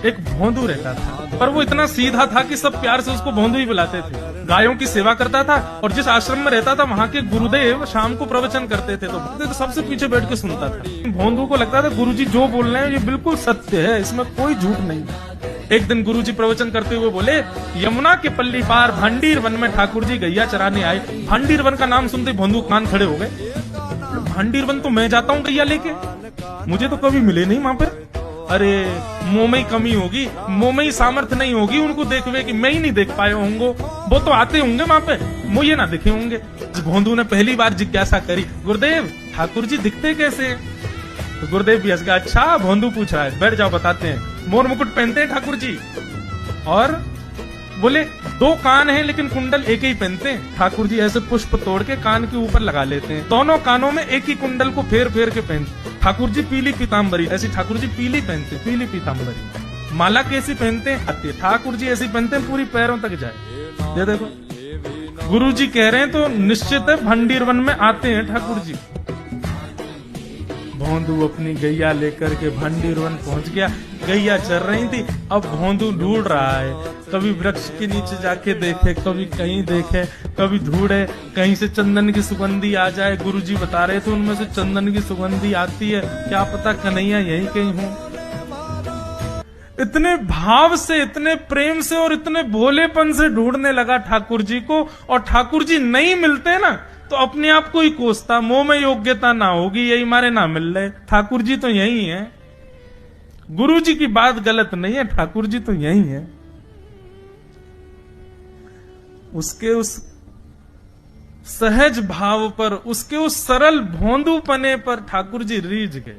एक भोंदू रहता था, पर वो इतना सीधा था कि सब प्यार से उसको भोंदू ही बुलाते थे। गायों की सेवा करता था और जिस आश्रम में रहता था वहाँ के गुरुदेव शाम को प्रवचन करते थे तो सबसे पीछे बैठ के सुनता था। भोंदू को लगता था गुरुजी जो बोल रहे हैं ये बिल्कुल सत्य है, इसमें कोई झूठ नहीं। एक दिन गुरुजी प्रवचन करते हुए बोले, यमुना के पल्ली पार भांडीर वन में ठाकुर जी गैया चराने आए। भांडीर वन का नाम सुनते भोंदू कान खड़े हो गए। भांडीर वन तो मैं जाता हूँ गैया लेके, मुझे तो कभी मिले नहीं वहां पर। अरे मुंह में ही कमी होगी, मुंह में ही सामर्थ्य नहीं होगी उनको देखवे कि मैं ही नहीं देख पाए होंगे, वो तो आते होंगे वहां पे, मुझे ना दिखे होंगे। भोंदू ने पहली बार जिज्ञासा करी, गुरुदेव ठाकुर जी दिखते कैसे? तो गुरुदेव भी हंस गया, अच्छा भोंदू पूछ रहा है, बैठ जाओ बताते हैं। मोर मुकुट पहनते हैं ठाकुर जी, और बोले 2 कान हैं लेकिन कुंडल एक ही पहनते हैं। ठाकुर जी ऐसे पुष्प तोड़ के कान के ऊपर लगा लेते हैं, दोनों कानों में एक ही कुंडल को फेर फेर के पहनते। ठाकुर जी पीली पीताम्बरी, ऐसी ठाकुर जी पीली पहनते, पीली पीताम्बरी। माला कैसी पहनते हैं? ठाकुर जी ऐसी पहनते हैं पूरी पैरों तक जाए। ये देखो गुरु जी कह रहे हैं तो निश्चित है भंडीर वन में आते हैं ठाकुर जी। भोंदू अपनी गैया लेकर के भंडीर वन पहुंच गया। गैया चर रही थी, अब भोंदू ढूंढ रहा है, कभी वृक्ष के नीचे जाके देखे, कभी कहीं देखे, कभी ढूंढे कहीं से चंदन की सुगंधी आ जाए। गुरुजी बता रहे थे उनमें से चंदन की सुगंधी आती है, क्या पता कन्हैया यहीं कहीं हो। इतने भाव से, इतने प्रेम से और इतने भोलेपन से ढूंढने लगा ठाकुर जी को, और ठाकुर जी नहीं मिलते ना तो अपने आप को ही कोसता, मुंह में योग्यता ना होगी यही मारे ना मिल रहे, ठाकुर जी तो यही है। गुरु जी की बात गलत नहीं है, ठाकुर जी तो यही है। उसके उस सहज भाव पर, उसके उस सरल भोंदूपने पर ठाकुर जी रीझ गए।